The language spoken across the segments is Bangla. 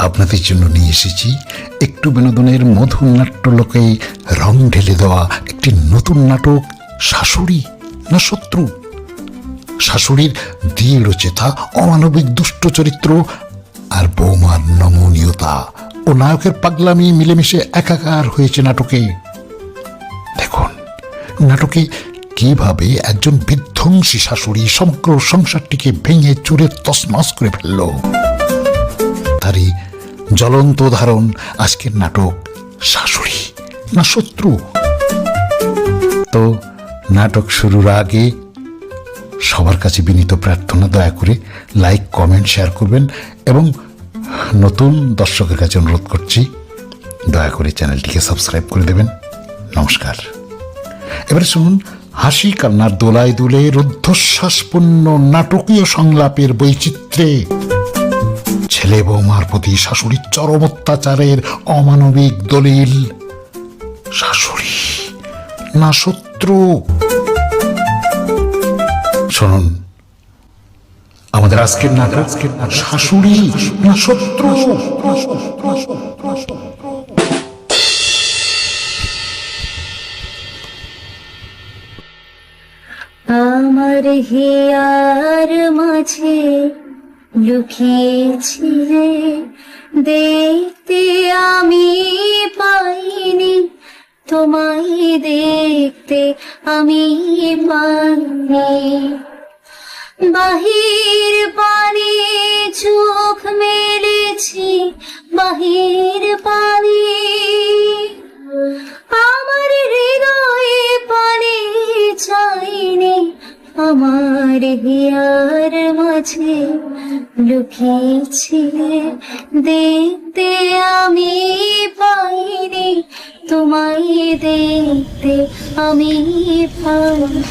আপনাদের জন্য নিয়ে এসেছি একটু বিনোদনের মধুর নাট্যলোকে রং ঢেলে দেওয়া একটি নতুন নাটক, শাশুড়ি না শত্রু। শাশুড়ির দৃঢ় চেতা, অমানবিক দুষ্ট চরিত্র আর বৌমার নমনীয়তা ও নায়কের পাগলামি মিলেমিশে একাকার হয়েছে নাটকে। দেখুন নাটকে কিভাবে একজন বিধ্বংসী শাশুড়ি সমগ্র সংসারটিকে ভেঙে চুরে তছনছ করে ফেলল। তারই জ্বলন্ত উদাহরণ আজকের নাটক, শাশুড়ি না শত্রু। তো নাটক শুরুর আগে সবার কাছে বিনীত প্রার্থনা, দয়া করে লাইক, কমেন্ট, শেয়ার করবেন এবং নতুন দর্শকের কাছে অনুরোধ করছি দয়া করে চ্যানেলটিকে সাবস্ক্রাইব করে দেবেন। নমস্কার। এবারে শুনুন হাসি কান্নার দোলায় দুলে রুদ্ধশ্বাসপূর্ণ নাটকীয় সংলাপের বৈচিত্র্যে ছেলে বৌমার প্রতি শাশুড়ির চরম অত্যাচারের অমানবিক দলিল, শাশুড়ি না শত্রু। শুনুন আমাদের আজকের নাটক, শাশুড়ি না শত্রু। আমার হিয়ার মাঝে লুকিয়েছিলে, দেখতে আমি পাইনি, তোমায় দেখতে আমি পাইনি। বাহির পানে চোখ মেলেছি, বাহির পানে আমার হৃদয়ে পানে চাইনি, আমার হিয়ার মাঝে লুকিয়েছিলে, দেখতে আমি পাইনি, তোমায় দেখতে আমি পাইনি।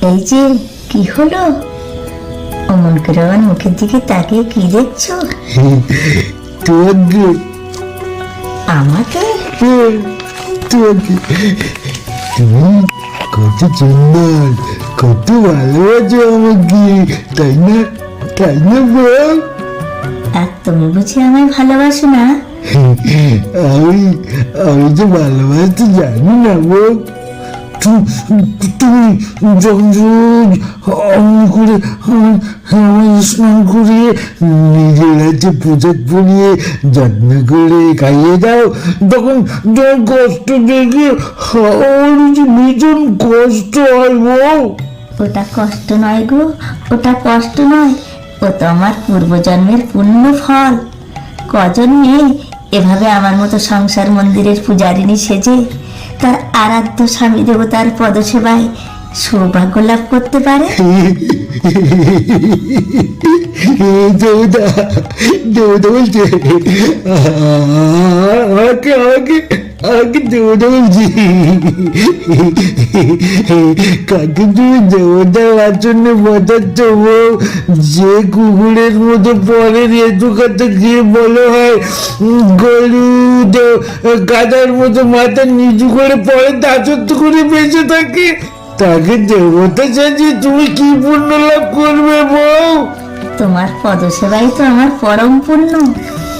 এই যে কি হলো, অমন করে আমার মুখের দিকে তাকিয়ে কি দেখছো? আমাকে? তুমি কত সুন্দর, কত ভালোবাসো আমাকে, তাই না? তাই না বল? আর তুমি বুঝি আমায় ভালোবাসো না? আমি আমি তো ভালোবাসতে জানি না বল। তুমি যখন রোজ অমন করে আমায় স্নান করিয়ে নিজের হাতে পোশাক পরিয়ে যত্ন করে খাইয়ে দাও, তখন তোমার কষ্ট দেখে আমার যে ভীষণ কষ্ট হয় বউ। ওটা কষ্ট নয় গো, ওটা কষ্ট নয়, ও তো আমার পূর্বজন্মের পুণ্য ফল। কজন নেই এভাবে আমার মতো সংসার মন্দিরের পূজারিণী সেজে তার আরাধ্য স্বামী দেবতার পদসেবায় সৌভাগ্য লাভ করতে পারে? দেবতা দেবতা বলছে, আমাকে আমাকে আমাকে দেবতা বলছি। কাকে তুমি দেবতা বাচন্য বোঝাচ্ছ বউ? যে কুকুরের মতো পরের এতুকাতে গিয়ে বলে হয় গরু গাদার মতো মাথা নিচু করে পরে দাসত্ব করে বেঁচে থাকে, তাকে দেবতা সাজিয়ে তুমি কি পুণ্য লাভ করবে বউ? তোমার পদসেবাই তো আমার পরম পুণ্য।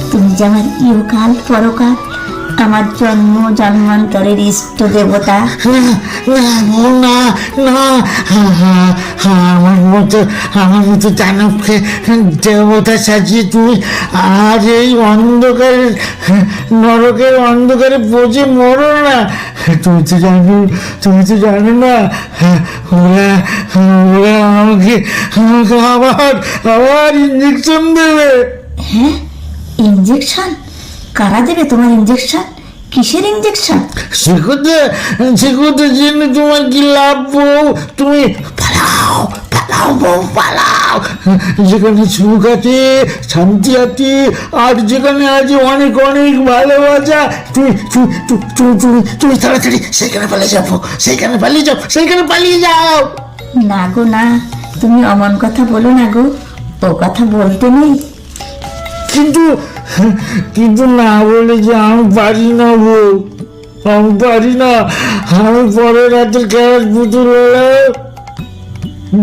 তুমি যে আমার ইহকাল পরকাল, আমার জন্ম জন্মান্তরের ইষ্ট দেবতা। না না, আমার মতো দানবকে দেবতা সাজিয়ে তুমি আর এই অন্ধকারের নরকের অন্ধকারে পচে মরো না। তুমি তো জানো না ওরা ওরা আমাকে আবার ইঞ্জেকশন দেবে। হ্যাঁ, ইঞ্জেকশন? কারা দেবে তোমার ইঞ্জেকশন? কিসের ইঞ্জেকশন? সে কথা জেনে তোমার কি লাভ বউ? তুমি পালাও পালাও বউ পালাও, যেখানে সুখ আছে, শান্তি আছে, আর যেখানে আছে অনেক অনেক ভালোবাসা, তুমি তাড়াতাড়ি সেখানে পালিয়ে যাবো, সেখানে পালিয়ে যাও। না গো না, তুমি অমন কথা বলো না গো, ও কথা বলতে নেই। কিন্তু না বলে যে আমি পারি না বউ। আমি পারি না। আমি পরের রাতের খেলার পুতুল হলে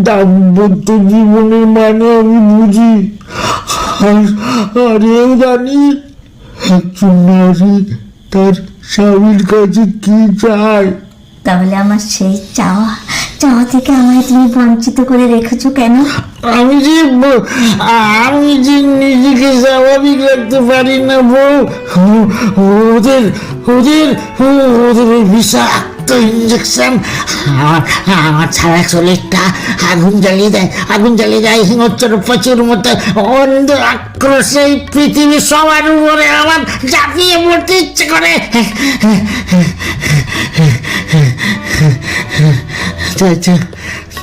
দাম্পত্য জীবনের মানে আমি বুঝি। আর এও জানি নারী তার স্বামীর কাছে কি চায়। তাহলে আমার সেই চাওয়া চাওয়া থেকে আমায় তুমি বঞ্চিত করে রেখেছো কেন? আমি যে নিজেকে স্বাভাবিক রাখতে পারি না বউ। ওদের ওদের ওদের ওই বিষাক্ত ইঞ্জেকশন আমার ছাড়া শরীরটা আগুন জ্বালিয়ে দেয় হিংস্র প্রচুর মতো অন্ধ আক্রোশে এই পৃথিবী সবার উপরে আমার ঝাঁপিয়ে পড়তে ইচ্ছে করে।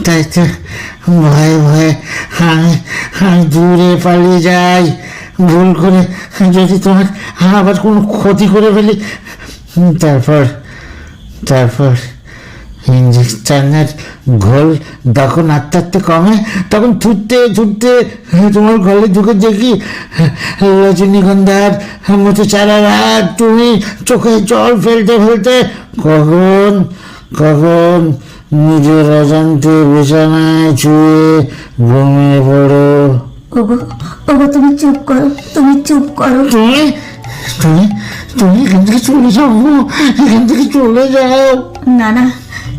তাই তো ভয়ে ভয়ে আমি দূরে পালিয়ে যাই। ভুল করে যদি তোমার আবার কোনো ক্ষতি করে ফেলি, তারপর ইঞ্জেকশনের ঘোল যখন আস্তে আস্তে কমে তখন ছুটতে তোমার ঘরে ঢুকে দেখি রজনীগন্ধার মতো সারা রাত তুমি চোখে জল ফেলতে কখন নিজের অজান্তে বিছানায় ছুঁয়ে ঘুমিয়ে পড়ো। ওগো তুমি চুপ করো। তুমি এখান থেকে চলে যাও। না,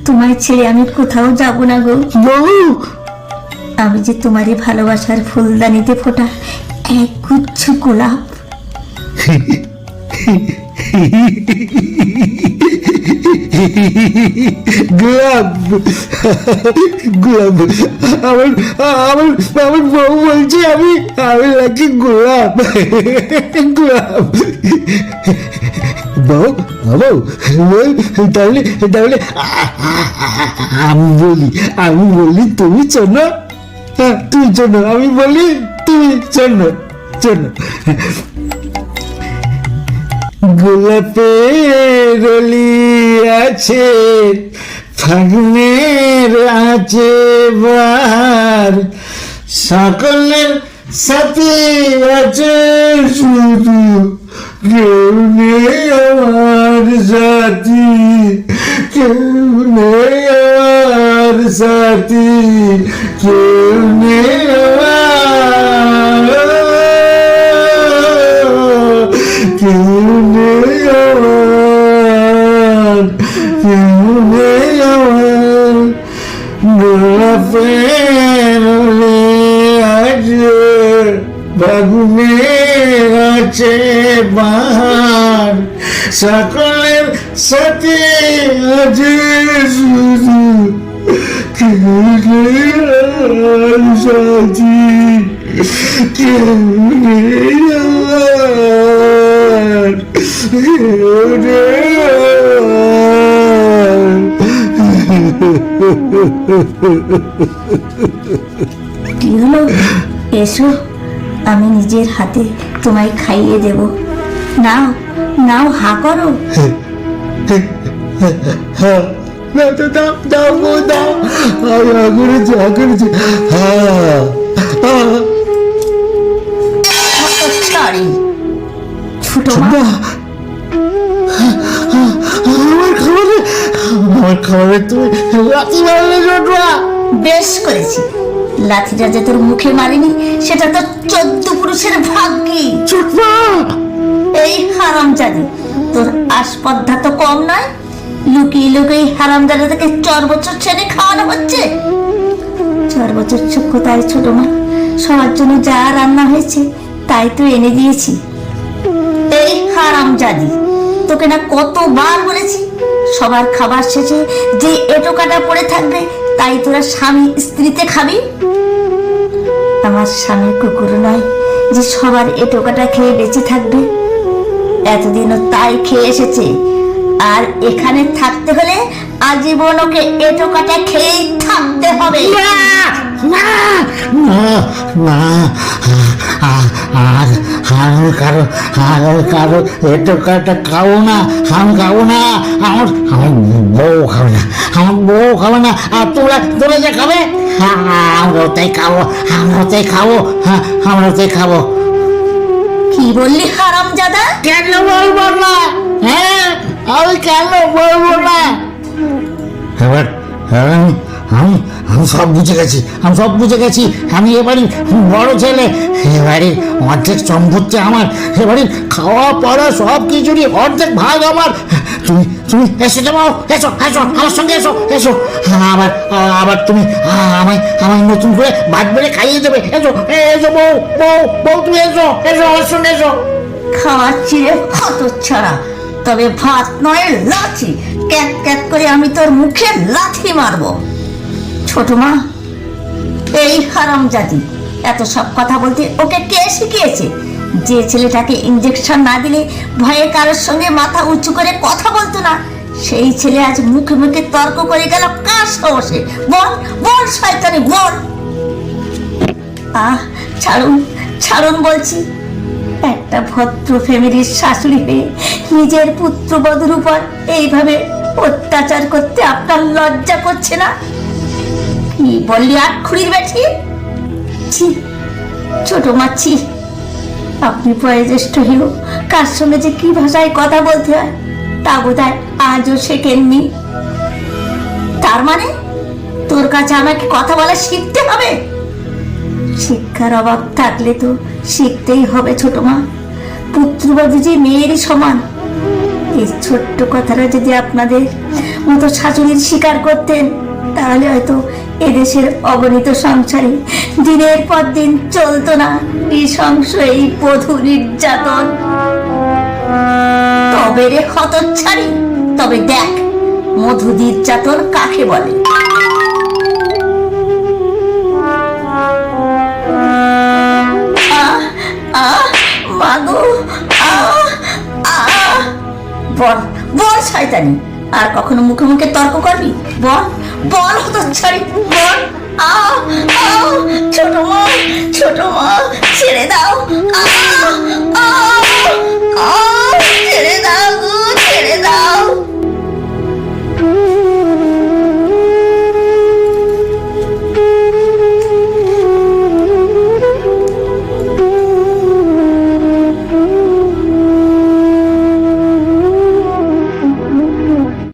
তোমায় ছেড়ে আমি কোথাও যাব না গো। বউ, আমি যে তোমারই ভালোবাসার ফুলদানিতে ফোটা এক গুচ্ছ গোলাপ। গোলাপ আমার বউ বলছে আমি নাকি গোলাপ। বউ তাহলে আমি বলি তুমি শোনো, আমি বলি তুমি শোনো। গোলাপের রলি আছে ফাগুনের আছে বার, সকলের সাথে আছে শুধু কেউ নেই আমার সাথী, কেউ নেই আমার সাথী, কেউ নেই আছে বাহার, সকলের সাথে আছে শুধু কেউ নেই আমার সাথী, কেউ নেই আমার, কেউ নেই কি হলো? এসো, আমি নিজের হাতে তোমায় খাইয়ে দেব। নাও হা করো। ছোট আমার খাবারে তুমি লাথি মারলে ছোটরা। বেশ করেছি, লাঠিটা যে তোর মুখে মারিনি সেটা তো 14 পুরুষের ভাগ্যি। ছোটরা, এই হারামজাদি, তোর আসপদ্ধা তো কম নয়। লুকিয়ে হারামজাদা থেকে 4 বছর ছেড়ে খাওয়ানো হচ্ছে। 4 বছর কোথায় ছোট মা? সবার জন্য যা রান্না হয়েছে তাই তো এনে দিয়েছি। এই হারামজাদি, তোকে না কতবার বলেছি সবার খাবার শেষে যে এটো কাটা পড়ে থাকবে তাই তোরা স্বামী স্ত্রীতে খাবি। আমার স্বামী কুকুর নয় যে সবার এটো কাটা খেয়ে বেঁচে থাকবে। এতদিনও তাই খেয়ে এসেছে, আর এখানে থাকতে হলে আজীবন ওকে এটো কাটা খেয়েই থাকতে হবে। কারো এটো কাটা খাবো না, আমি খাবো না। আমার বউ খাবে না, আর তোরা যে খাবে আমরাও খাবো। কি বললি হারামজাদা? কেন বলবো না? হ্যাঁ, আমি কেন বলবো না? এবার আমি আমি আমি সব বুঝে গেছি, আমি এবারে বড় ছেলে, এবারে অর্ধেক সম্পত্তি আমার, এবারে খাওয়া পড়া সব কিছুরই অর্ধেক ভাগ আমার। তুমি তুমি এসো যাও, এসো এসো আমার সঙ্গে এসো এসো। আবার আবার তুমি আমায় আমায় নতুন করে ভাত বেড়ে খাইয়ে দেবে। এসো এসো বউ বউ বউ, তুমি এসো এসো আমার সঙ্গে এসো। খাওয়াচ্ছি রে হতচ্ছাড়া, তবে ভাত নয় লাথি, ক্যাক ক্যাক করে আমি তোর মুখে লাথি মারবো। ছোট মা, এই হারামজাদি এত সব কথা বলতে ওকে কে শিখিয়েছে? যে ছেলেটাকে ইঞ্জেকশন না দিলে ভয়ে কারোর সঙ্গে মাথা উঁচু করে কথা বলতো না, সেই ছেলে আজ মুখে মুখে তর্ক করে গেল কার সাহসে? বল বল শয়তানি বল। ছাড়ুন ছাড়ুন বলছি। একটা ভদ্র ফ্যামিলির শাশুড়ি হয়ে নিজের পুত্রবধূর উপর এইভাবে অত্যাচার করতে আপনার লজ্জা করছে না? কি বললি আটখুরির বেঠি? ছি ছোট মাছি, আপনি বয়োজ্যেষ্ঠ হয়েও কার সঙ্গে যে কি ভাষায় কথা বলতে হয় তা বোধহয় আজও শেখেননি। তার মানে তোর কাছে আমাকে কথা বলা শিখতে হবে? শিক্ষার অভাব থাকলে তো শিখতেই হবে ছোট মা। পুত্রবধূ যে মেয়েরই সমান, এই ছোট্ট কথাটা যদি আপনাদের মতো শাশুড়ির স্বীকার করতেন, তাহলে হয়তো এদেশের অগণিত সংসারে দিনের পর দিন চলতো না নৃশংস এই বধূ নির্যাতন। তবে রে হতচ্ছাড়ি, তবে দেখ মধু নির্যাতন কাকে বলে। মাগো বল বল শয়তানি, আর কখনো মুখে মুখে তর্ক করবি? বল বল হতচ্ছাড়ি বল। ছোট মা